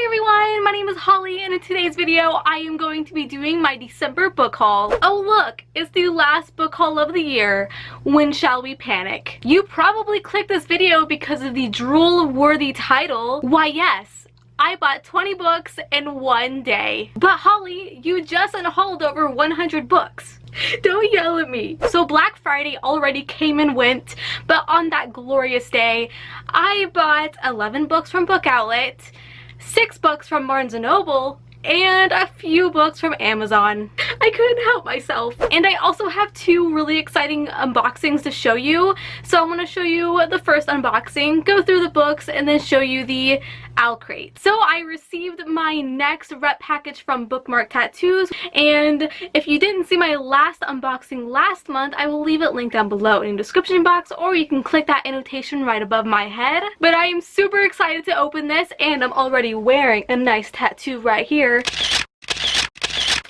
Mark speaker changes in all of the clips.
Speaker 1: everyone, my name is Holly, and in today's video I am going to be doing my December book haul. Oh look, it's the last book haul of the year. When shall we panic? You probably clicked this video because of the drool-worthy title. Why yes, I bought 20 books in one day. But Holly, you just unhauled over 100 books. Don't yell at me. So Black Friday already came and went, but on that glorious day, I bought 11 books from Book Outlet, 6 books from Barnes & Noble, and a few books from Amazon. I couldn't help myself. And I also have 2 really exciting unboxings to show you. So I'm going to show you the first unboxing, go through the books, and then show you the owl crate. So I received my next rep package from Bookmark'd Tattoos, and if you didn't see my last unboxing last month, I will leave it linked down below in the description box, or you can click that annotation right above my head. But I am super excited to open this, and I'm already wearing a nice tattoo right here.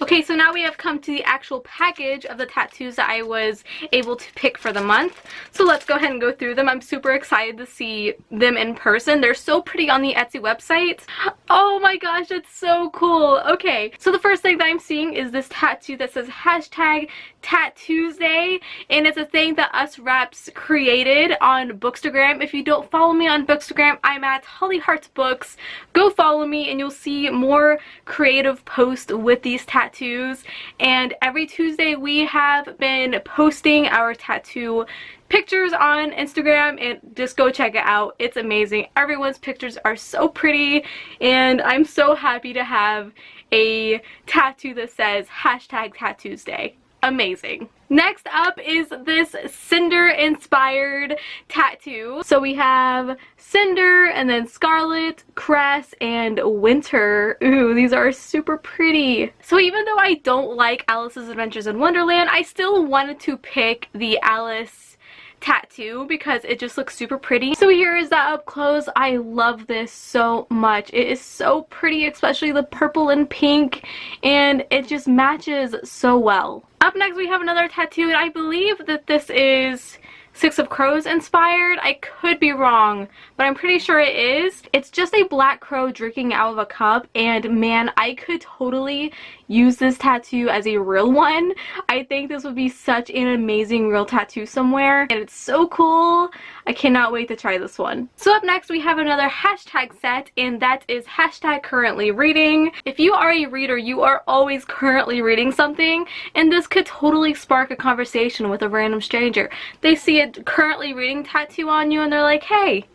Speaker 1: Okay, so now we have come to the actual package of the tattoos that I was able to pick for the month. So let's go ahead and go through them. I'm super excited to see them in person. They're so pretty on the Etsy website. Oh my gosh, that's so cool. Okay, so the first thing that I'm seeing is this tattoo that says hashtag Tattoosday, and it's a thing that us reps created on Bookstagram. If you don't follow me on Bookstagram, I'm at Holly Hearts Books. Go follow me and you'll see more creative posts with these tattoos. And every Tuesday we have been posting our tattoo pictures on Instagram, and just go check it out. It's amazing. Everyone's pictures are so pretty, and I'm so happy to have a tattoo that says hashtag Tattoosday. Amazing. Next up is this Cinder inspired tattoo. So we have Cinder, and then Scarlet, Cress, and Winter. Ooh, these are super pretty. So even though I don't like Alice's Adventures in Wonderland, I still wanted to pick the Alice tattoo because it just looks super pretty. So here is that up close. I love this so much. It is so pretty, especially the purple and pink, and it just matches so well. Up next we have another tattoo, and I believe that this is Six of Crows inspired. I could be wrong, but I'm pretty sure it is. It's just a black crow drinking out of a cup, and man, I could totally use this tattoo as a real one. I think this would be such an amazing real tattoo somewhere, and it's so cool. I cannot wait to try this one. So up next we have another hashtag set, and that is hashtag currently reading. If you are a reader, you are always currently reading something, and this could totally spark a conversation with a random stranger. They see a currently reading tattoo on you and they're like, hey,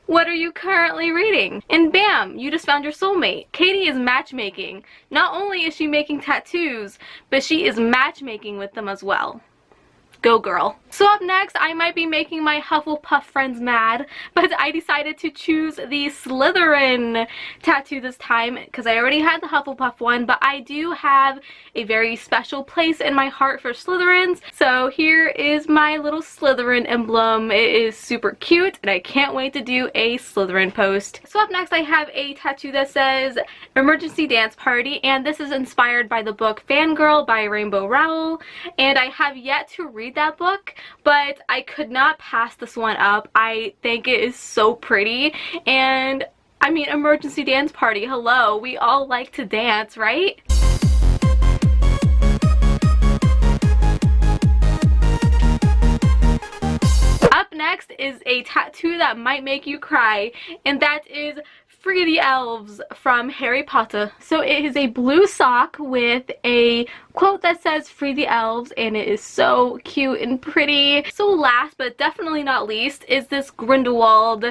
Speaker 1: what are you currently reading? And bam, you just found your soulmate. Katie is matchmaking. Not only is she making tattoos, but she is matchmaking with them as well. Go girl. So up next, I might be making my Hufflepuff friends mad, but I decided to choose the Slytherin tattoo this time because I already had the Hufflepuff one, but I do have a very special place in my heart for Slytherins. So here is my little Slytherin emblem. It is super cute, and I can't wait to do a Slytherin post. So up next, I have a tattoo that says Emergency Dance Party, and this is inspired by the book Fangirl by Rainbow Rowell, and I have yet to read that book, but I could not pass this one up. I think it is so pretty, and I mean, Emergency Dance Party, hello, we all like to dance, right? Up next is a tattoo that might make you cry, and that is Free the Elves from Harry Potter. So it is a blue sock with a quote that says free the elves, and it is so cute and pretty. So last but definitely not least is this Grindelwald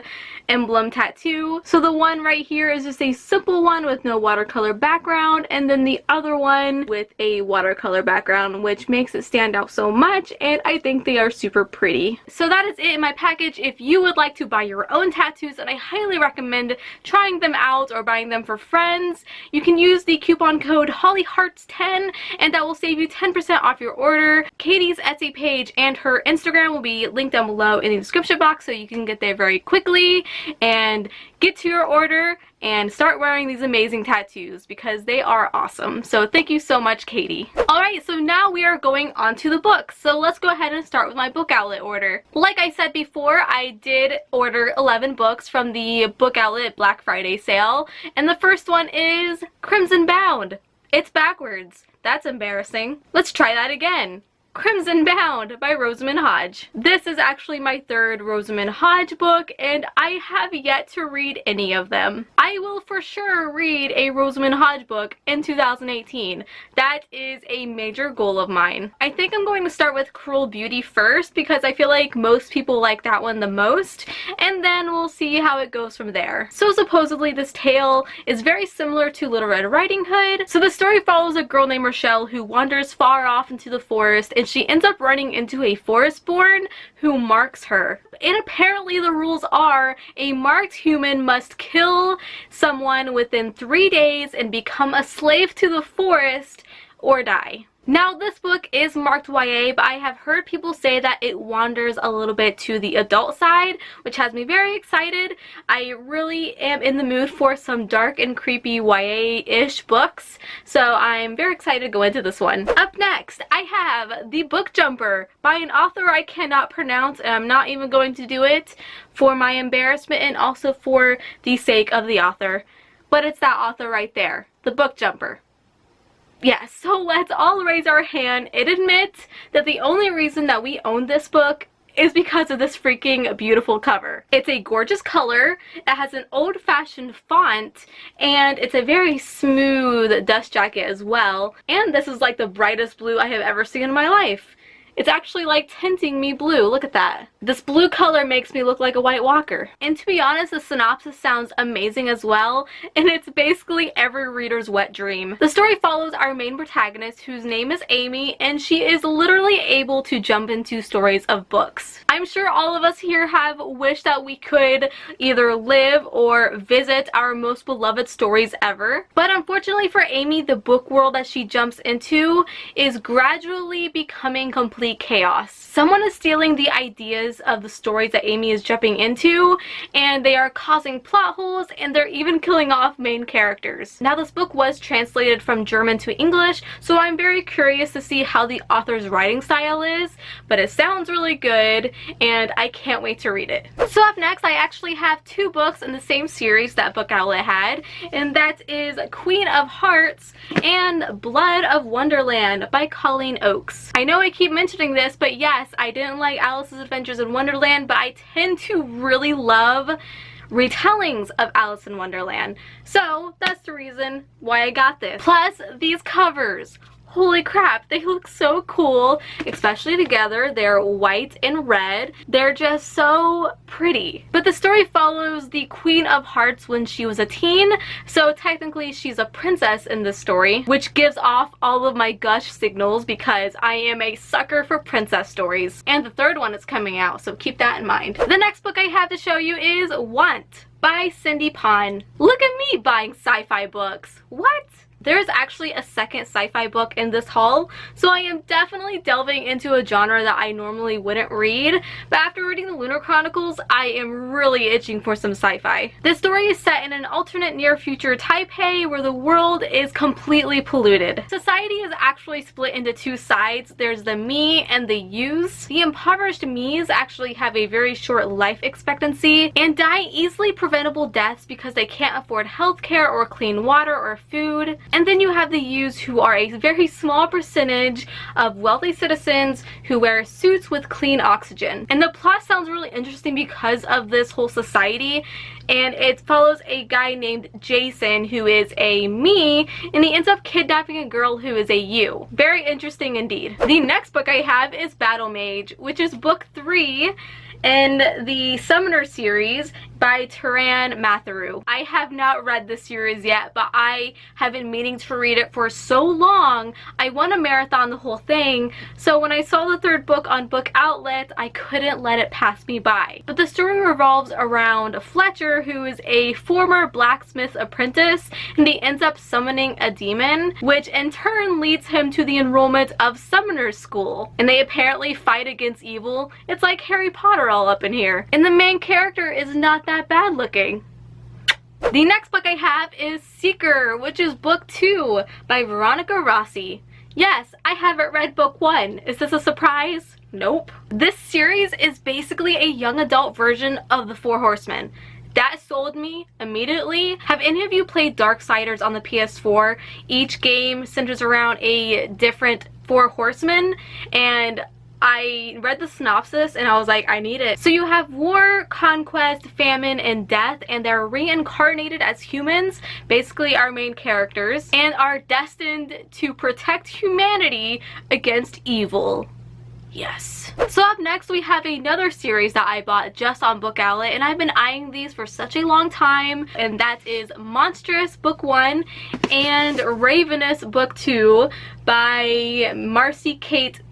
Speaker 1: emblem tattoo. So the one right here is just a simple one with no watercolor background, and then the other one with a watercolor background, which makes it stand out so much, and I think they are super pretty. So that is it in my package. If you would like to buy your own tattoos, and I highly recommend trying them out or buying them for friends, you can use the coupon code HollyHearts10, and that will save you 10% off your order. Katie's Etsy page and her Instagram will be linked down below in the description box, so you can get there very quickly and get to your order and start wearing these amazing tattoos because they are awesome. So thank you so much, Katie. Alright, so now we are going on to the books. So let's go ahead and start with my book outlet order. Like I said before, I did order 11 books from the book outlet Black Friday sale. And the first one is Crimson Bound. It's backwards. That's embarrassing. Let's try that again. Crimson Bound by Rosamund Hodge. This is actually my third Rosamund Hodge book, and I have yet to read any of them. I will for sure read a Rosamund Hodge book in 2018. That is a major goal of mine. I think I'm going to start with Cruel Beauty first because I feel like most people like that one the most, and then we'll see how it goes from there. So supposedly this tale is very similar to Little Red Riding Hood. So the story follows a girl named Rochelle who wanders far off into the forest, and she ends up running into a forestborn who marks her. And apparently the rules are a marked human must kill someone within 3 days and become a slave to the forest or die. Now this book is marked YA, but I have heard people say that it wanders a little bit to the adult side, which has me very excited. I really am in the mood for some dark and creepy YA-ish books, so I'm very excited to go into this one. Up next, I have The Book Jumper by an author I cannot pronounce, and I'm not even going to do it for my embarrassment and also for the sake of the author. But it's that author right there, The Book Jumper. Yeah, so let's all raise our hand and admit that the only reason that we own this book is because of this freaking beautiful cover. It's a gorgeous color, it has an old-fashioned font, and it's a very smooth dust jacket as well. And this is like the brightest blue I have ever seen in my life. It's actually like tinting me blue. Look at that. This blue color makes me look like a White Walker. And to be honest, the synopsis sounds amazing as well, and it's basically every reader's wet dream. The story follows our main protagonist, whose name is Amy, and she is literally able to jump into stories of books. I'm sure all of us here have wished that we could either live or visit our most beloved stories ever. But unfortunately for Amy, the book world that she jumps into is gradually becoming complete chaos. Someone is stealing the ideas of the stories that Amy is jumping into, and they are causing plot holes, and they're even killing off main characters. Now this book was translated from German to English, so I'm very curious to see how the author's writing style is, but it sounds really good and I can't wait to read it. So up next, I actually have 2 books in the same series that Book Outlet had, and that is Queen of Hearts and Blood of Wonderland by Colleen Oakes. I know I keep mentioning this, but yes, I didn't like Alice's Adventures in Wonderland, but I tend to really love retellings of Alice in Wonderland. So that's the reason why I got this. Plus, these covers. Holy crap, they look so cool, especially together. They're white and red. They're just so pretty. But the story follows the Queen of Hearts when she was a teen, so technically she's a princess in this story, which gives off all of my gush signals because I am a sucker for princess stories. And the third one is coming out, so keep that in mind. The next book I have to show you is Want by Cindy Pon. Look at me buying sci-fi books. What? There's actually a second sci-fi book in this haul, so I am definitely delving into a genre that I normally wouldn't read, but after reading the Lunar Chronicles, I am really itching for some sci-fi. This story is set in an alternate near-future Taipei where the world is completely polluted. Society is actually split into 2 sides. There's the me and the yous. The impoverished me's actually have a very short life expectancy and die easily preventable deaths because they can't afford healthcare or clean water or food. And then you have the yous, who are a very small percentage of wealthy citizens who wear suits with clean oxygen. And the plot sounds really interesting because of this whole society, and it follows a guy named Jason who is a me, and he ends up kidnapping a girl who is a you. Very interesting indeed. The next book I have is Battle Mage, which is book 3 in the Summoner series by Taran Matharu. I have not read this series yet, but I have been meaning to read it for so long. I want to marathon the whole thing, so when I saw the 3rd book on Book Outlet, I couldn't let it pass me by. But the story revolves around Fletcher, who is a former blacksmith apprentice, and he ends up summoning a demon, which in turn leads him to the enrollment of Summoner's School. And they apparently fight against evil. It's like Harry Potter all up in here. And the main character is not that bad looking. The next book I have is Seeker, which is book 2 by Veronica Rossi. Yes, I haven't read book 1. Is this a surprise? Nope. This series is basically a young adult version of the Four Horsemen. That sold me immediately. Have any of you played Darksiders on the PS4? Each game centers around a different Four Horsemen, and I read the synopsis and I was like, I need it. So you have war, conquest, famine, and death, and they're reincarnated as humans, basically our main characters, and are destined to protect humanity against evil. Yes. So up next we have another series that I bought just on Book Outlet, and I've been eyeing these for such a long time, and that is Monstrous book 1 and Ravenous book 2 by Marcy Kate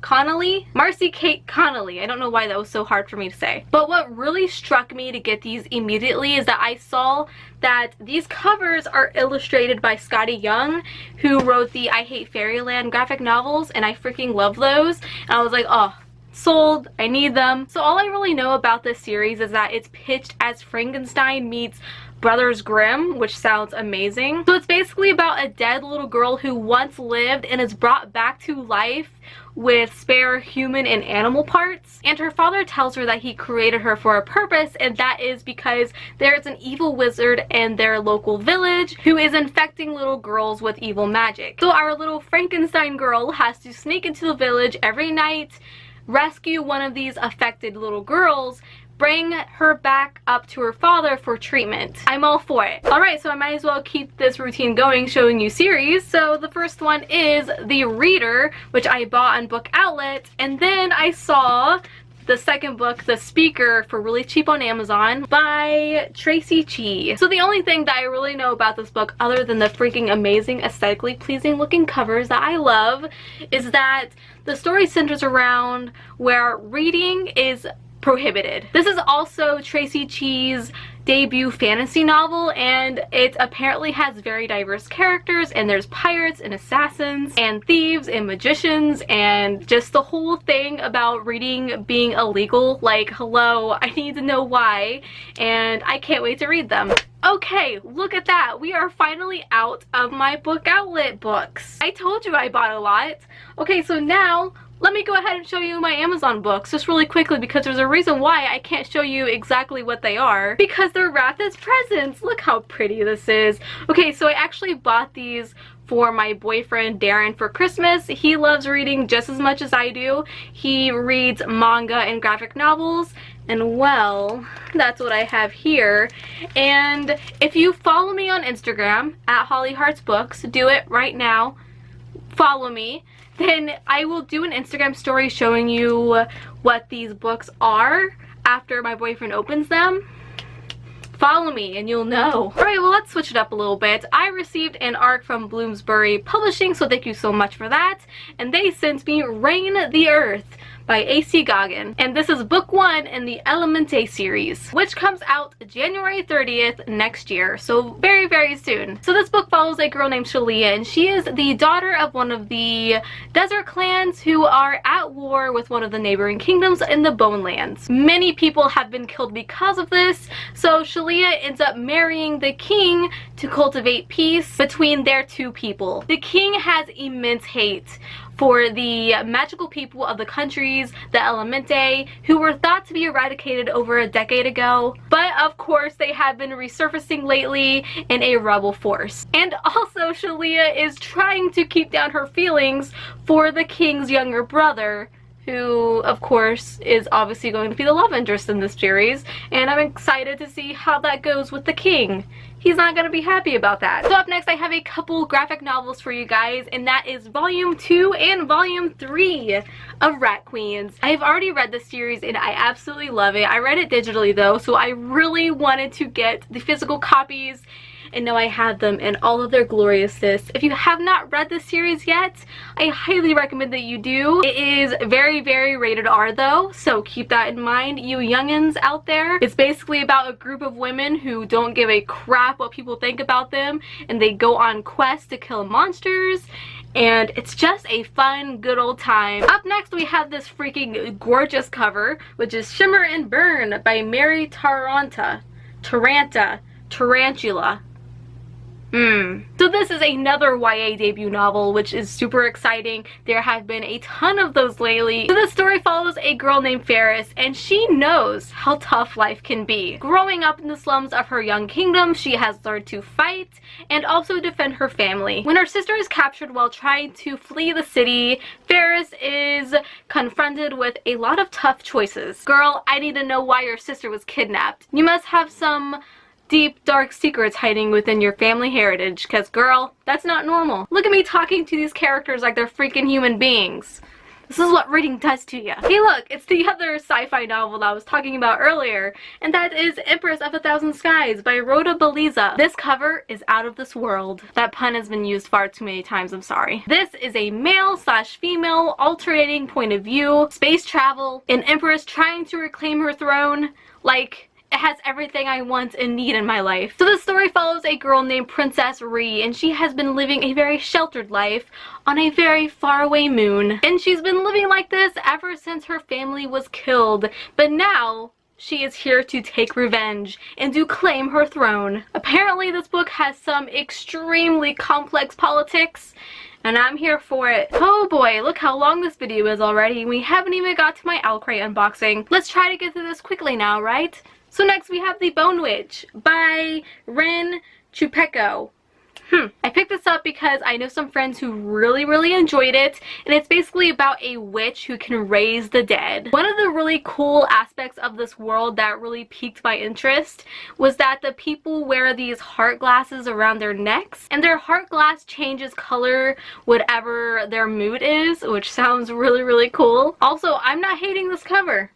Speaker 1: Connolly? Marcy Kate Connolly. I don't know why that was so hard for me to say. But what really struck me to get these immediately is that I saw that these covers are illustrated by Scotty Young, who wrote the I Hate Fairyland graphic novels, and I freaking love those. And I was like, oh, sold, I need them. So all I really know about this series is that it's pitched as Frankenstein meets Brothers Grimm, which sounds amazing. So it's basically about a dead little girl who once lived and is brought back to life with spare human and animal parts, and her father tells her that he created her for a purpose, and that is because there's an evil wizard in their local village who is infecting little girls with evil magic. So our little Frankenstein girl has to sneak into the village every night, rescue one of these affected little girls, bring her back up to her father for treatment. I'm all for it. Alright, so I might as well keep this routine going, showing you series. So the first one is The Reader, which I bought on Book Outlet, and then I saw the second book, The Speaker, for really cheap on Amazon by Tracy Chee. So the only thing that I really know about this book, other than the freaking amazing, aesthetically pleasing looking covers that I love, is that the story centers around where reading is prohibited. This is also Tracy Chee's debut fantasy novel, and it apparently has very diverse characters, and there's pirates and assassins and thieves and magicians, and just the whole thing about reading being illegal. Like, hello, I need to know why, and I can't wait to read them. Okay, look at that. We are finally out of my Book Outlet books. I told you I bought a lot. Okay, so now let me go ahead and show you my Amazon books just really quickly, because there's a reason why I can't show you exactly what they are. Because they're wrapped as presents. Look how pretty this is. Okay, so I actually bought these for my boyfriend Darren for Christmas. He loves reading just as much as I do. He reads manga and graphic novels, and well, that's what I have here. And if you follow me on Instagram at HollyHeartsBooks, do it right now, follow me, then I will do an Instagram story showing you what these books are after my boyfriend opens them. Follow me and you'll know. Alright, well, let's switch it up a little bit. I received an ARC from Bloomsbury Publishing, so thank you so much for that. And they sent me Reign the Earth by A.C. Goggin. And this is book 1 in the Elemente series, which comes out January 30th next year, so very, very soon. So this book follows a girl named Shalia, and she is the daughter of one of the desert clans who are at war with one of the neighboring kingdoms in the Bone Lands. Many people have been killed because of this, so Shalia ends up marrying the king to cultivate peace between their two people. The king has immense hate for the magical people of the countries, the Elemente, who were thought to be eradicated over a decade ago, but of course they have been resurfacing lately in a rebel force. And also Shalia is trying to keep down her feelings for the king's younger brother, who of course is obviously going to be the love interest in this series, and I'm excited to see how that goes with the king. He's not going to be happy about that. So up next I have a couple graphic novels for you guys, and that is volume 2 and volume 3 of Rat Queens. I've already read this series and I absolutely love it. I read it digitally though, so I really wanted to get the physical copies, and now I have them in all of their gloriousness. If you have not read this series yet, I highly recommend that you do. It is very, very rated R though, so keep that in mind, you youngins out there. It's basically about a group of women who don't give a crap what people think about them, and they go on quests to kill monsters, and it's just a fun, good old time. Up next we have this freaking gorgeous cover, which is Shimmer and Burn by Mary Taranta. Tarantula. So this is another YA debut novel, which is super exciting. There have been a ton of those lately. So the story follows a girl named Ferris, and she knows how tough life can be. Growing up in the slums of her young kingdom, she has learned to fight and also defend her family. When her sister is captured while trying to flee the city, Ferris is confronted with a lot of tough choices. Girl, I need to know why your sister was kidnapped. You must have some deep, dark secrets hiding within your family heritage, because girl, that's not normal. Look at me talking to these characters like they're freaking human beings. This is what reading does to you. Hey look, it's the other sci-fi novel that I was talking about earlier, and that is Empress of a Thousand Skies by Rhoda Belleza. This cover is out of this world. That pun has been used far too many times, I'm sorry. This is a male/female alternating point of view, space travel, an empress trying to reclaim her throne. Like, it has everything I want and need in my life. So the story follows a girl named Princess Ree, and she has been living a very sheltered life on a very faraway moon. And she's been living like this ever since her family was killed. But now, she is here to take revenge and to claim her throne. Apparently this book has some extremely complex politics, and I'm here for it. Oh boy, look how long this video is already. We haven't even got to my Owlcrate unboxing. Let's try to get through this quickly now, right? So next we have The Bone Witch by Ren Chupeco. I picked this up because I know some friends who really enjoyed it, and it's basically about a witch who can raise the dead. One of the really cool aspects of this world that really piqued my interest was that the people wear these heart glasses around their necks, and their heart glass changes color whatever their mood is, which sounds really cool. Also, I'm not hating this cover.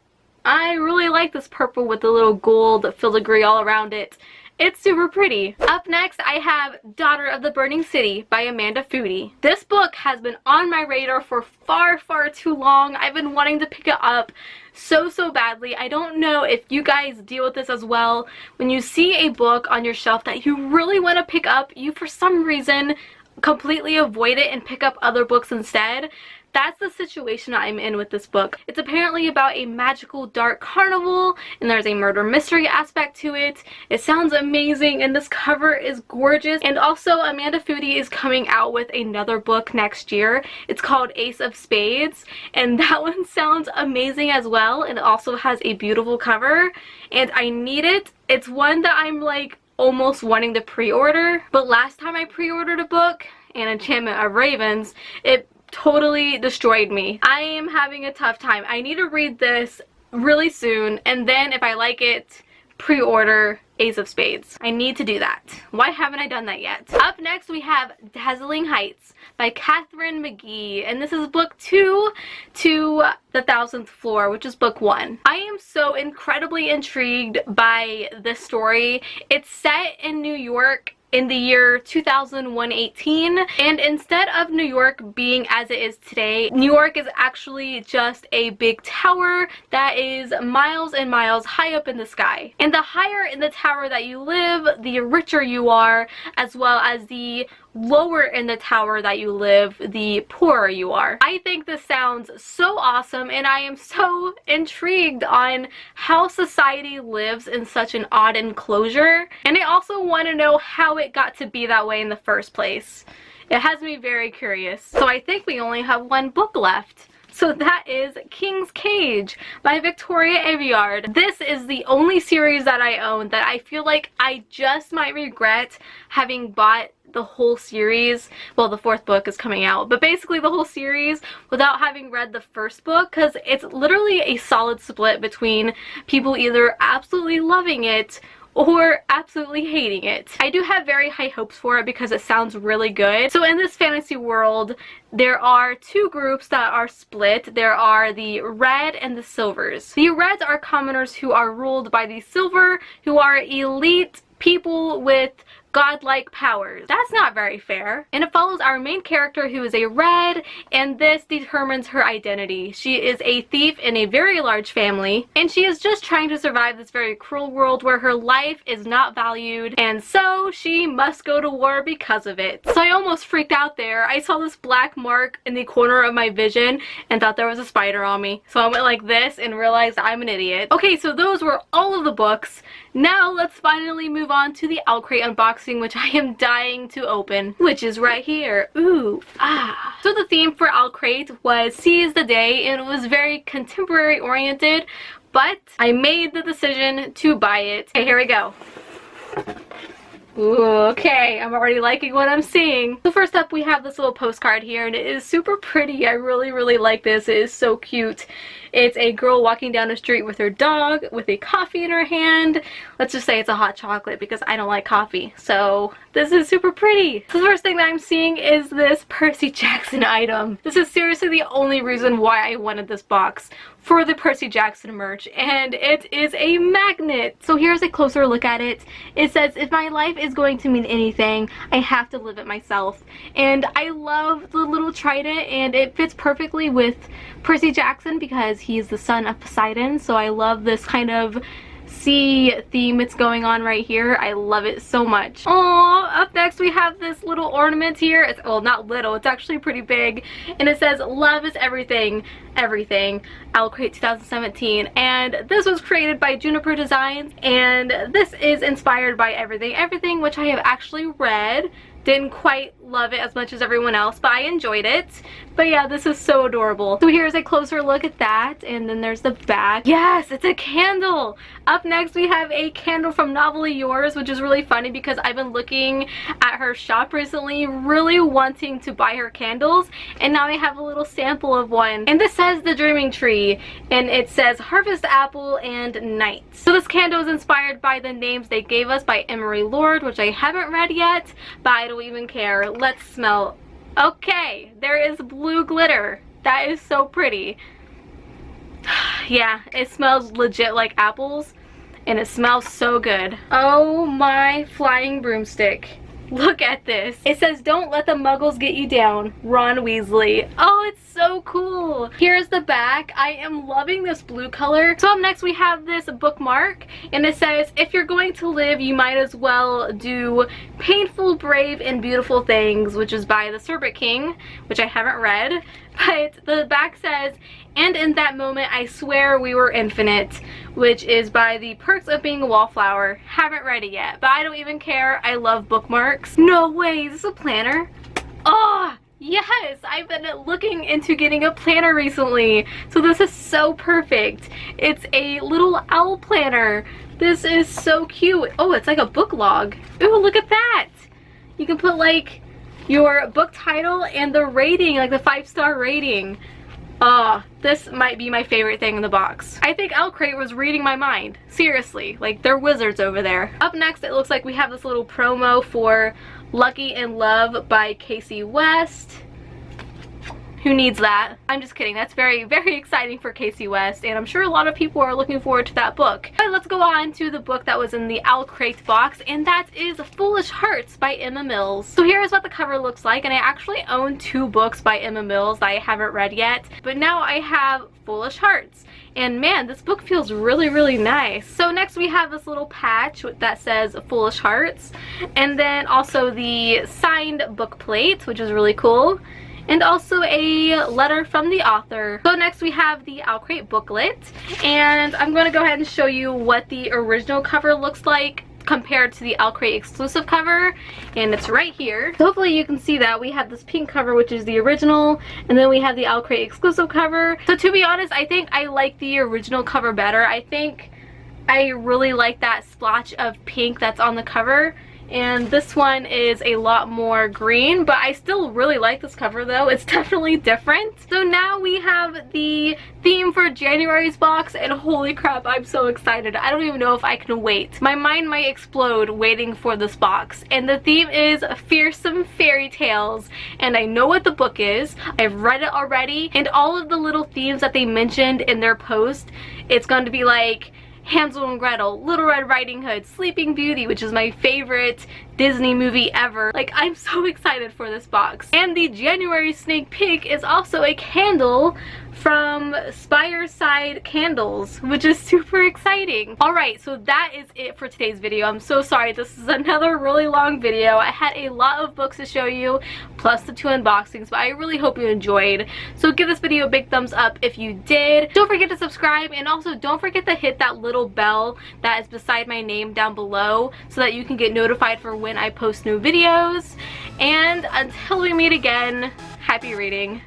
Speaker 1: I really like this purple with the little gold filigree all around it. It's super pretty. Up next, I have Daughter of the Burning City by Amanda Foodie. This book has been on my radar for far too long. I've been wanting to pick it up so badly. I don't know if you guys deal with this as well. When you see a book on your shelf that you really want to pick up, you for some reason completely avoid it and pick up other books instead. That's the situation I'm in with this book. It's apparently about a magical dark carnival, and there's a murder mystery aspect to it. It sounds amazing, and this cover is gorgeous. And also, Amanda Foodie is coming out with another book next year. It's called Ace of Spades, and that one sounds amazing as well, and it also has a beautiful cover, and I need it. It's one that I'm like almost wanting to pre-order, but last time I pre-ordered a book, An Enchantment of Ravens, it totally destroyed me. I am having a tough time. I need to read this really soon, and then if I like it, pre-order Ace of Spades. I need to do that. Why haven't I done that yet? Up next we have Dazzling Heights by Catherine McGee, and this is book 2 to the 1000th Floor, which is book 1. I am so incredibly intrigued by this story. It's set in New York in the year 2118, and instead of New York being as it is today, New York is actually just a big tower that is miles and miles high up in the sky. And the higher in the tower that you live, the richer you are, as well as the lower in the tower that you live, the poorer you are. I think this sounds so awesome, and I am so intrigued on how society lives in such an odd enclosure, and I also want to know how it got to be that way in the first place. It has me very curious. So I think we only have one book left. So that is King's Cage by Victoria Aveyard. This is the only series that I own that I feel like I just might regret having bought the whole series. Well, the 4th book is coming out, but basically the whole series without having read the first book, because it's literally a solid split between people either absolutely loving it or absolutely hating it. I do have very high hopes for it because it sounds really good. So in this fantasy world, there are 2 groups that are split. There are the Red and the Silvers. The Reds are commoners who are ruled by the Silver, who are elite people with godlike powers. That's not very fair. And it follows our main character, who is a red, and this determines her identity. She is a thief in a very large family, and she is just trying to survive this very cruel world where her life is not valued, and so she must go to war because of it. So I almost freaked out there. I saw this black mark in the corner of my vision and thought there was a spider on me. So I went like this and realized I'm an idiot. Okay, so those were all of the books. Now let's finally move on to the Owlcrate unboxing, which I am dying to open, which is right here. Ooh, ah. So the theme for Owlcrate was Seize the Day, and it was very contemporary oriented, but I made the decision to buy it. Okay, here we go. Ooh, okay, I'm already liking what I'm seeing. So first up, we have this little postcard here, and it is super pretty. I really like this. It is so cute. It's a girl walking down the street with her dog with a coffee in her hand. Let's just say it's a hot chocolate because I don't like coffee. So this is super pretty. So the first thing that I'm seeing is this Percy Jackson item. This is seriously the only reason why I wanted this box, for the Percy Jackson merch, and it is a magnet. So here's a closer look at it. It says, if my life is going to mean anything, I have to live it myself. And I love the little trident, and it fits perfectly with Percy Jackson because he's the son of Poseidon. So I love this kind of sea theme it's going on right here. I love it so much. Aww, up next we have this little ornament here. It's, well, not little, it's actually pretty big, and it says love is everything, everything, Owlcrate 2017, and this was created by Juniper Designs, and this is inspired by Everything Everything, which I have actually read. Didn't quite love it as much as everyone else, but I enjoyed it. But yeah, this is so adorable. So here's a closer look at that, and then there's the back. Yes, it's a candle! Up next we have a candle from Novelly Yours, which is really funny because I've been looking at her shop recently, really wanting to buy her candles, and now I have a little sample of one. And this says The Dreaming Tree, and it says Harvest Apple and Night. So this candle is inspired by the names they gave us by Emery Lord, which I haven't read yet, but I don't even care. Let's smell. Okay, there is blue glitter. That is so pretty. Yeah, it smells legit like apples, and it smells so good. Oh my flying broomstick. Look at this. It says, don't let the muggles get you down, Ron Weasley. Oh, it's so cool. Here's the back. I am loving this blue color. So up next we have this bookmark, and it says, if you're going to live, you might as well do painful, brave, and beautiful things, which is by the Sherbet King, which I haven't read. But the back says, and in that moment I swear we were infinite, which is by the Perks of Being a Wallflower. Haven't read it yet, but I don't even care. I love bookmarks. No way, is this a planner? Oh, yes, I've been looking into getting a planner recently, so this is so perfect. It's a little owl planner. This is so cute. Oh, it's like a book log. Ooh, look at that. You can put like your book title and the rating, like the 5-star rating. This might be my favorite thing in the box. I think Owlcrate was reading my mind. Seriously, like they're wizards over there. Up next, it looks like we have this little promo for Lucky in Love by Casey West. Who needs that? I'm just kidding. That's very exciting for Casey West, and I'm sure a lot of people are looking forward to that book. But let's go on to the book that was in the Owlcrate box, and that is Foolish Hearts by Emma Mills. So here's what the cover looks like, and I actually own 2 books by Emma Mills that I haven't read yet, but now I have Foolish Hearts. And man, this book feels really nice. So next we have this little patch that says Foolish Hearts, and then also the signed book plate, which is really cool, and also a letter from the author. So next we have the Owlcrate booklet, and I'm going to go ahead and show you what the original cover looks like compared to the Owlcrate exclusive cover, and it's right here. So hopefully you can see that. We have this pink cover, which is the original, and then we have the Owlcrate exclusive cover. So to be honest, I think I like the original cover better. I think I really like that splotch of pink that's on the cover, and this one is a lot more green, but I still really like this cover though. It's definitely different. So now we have the theme for January's box, and holy crap, I'm so excited. I don't even know if I can wait. My mind might explode waiting for this box. And the theme is Fearsome Fairy Tales, and I know what the book is. I've read it already, and all of the little themes that they mentioned in their post, it's going to be like Hansel and Gretel, Little Red Riding Hood, Sleeping Beauty, which is my favorite Disney movie ever. Like, I'm so excited for this box. And the January sneak peek is also a candle from Spireside Candles, which is super exciting. Alright, so that is it for today's video. I'm so sorry, this is another really long video. I had a lot of books to show you, plus the 2 unboxings, but I really hope you enjoyed. So give this video a big thumbs up if you did. Don't forget to subscribe, and also don't forget to hit that little bell that is beside my name down below so that you can get notified for when I post new videos. And until we meet again, happy reading.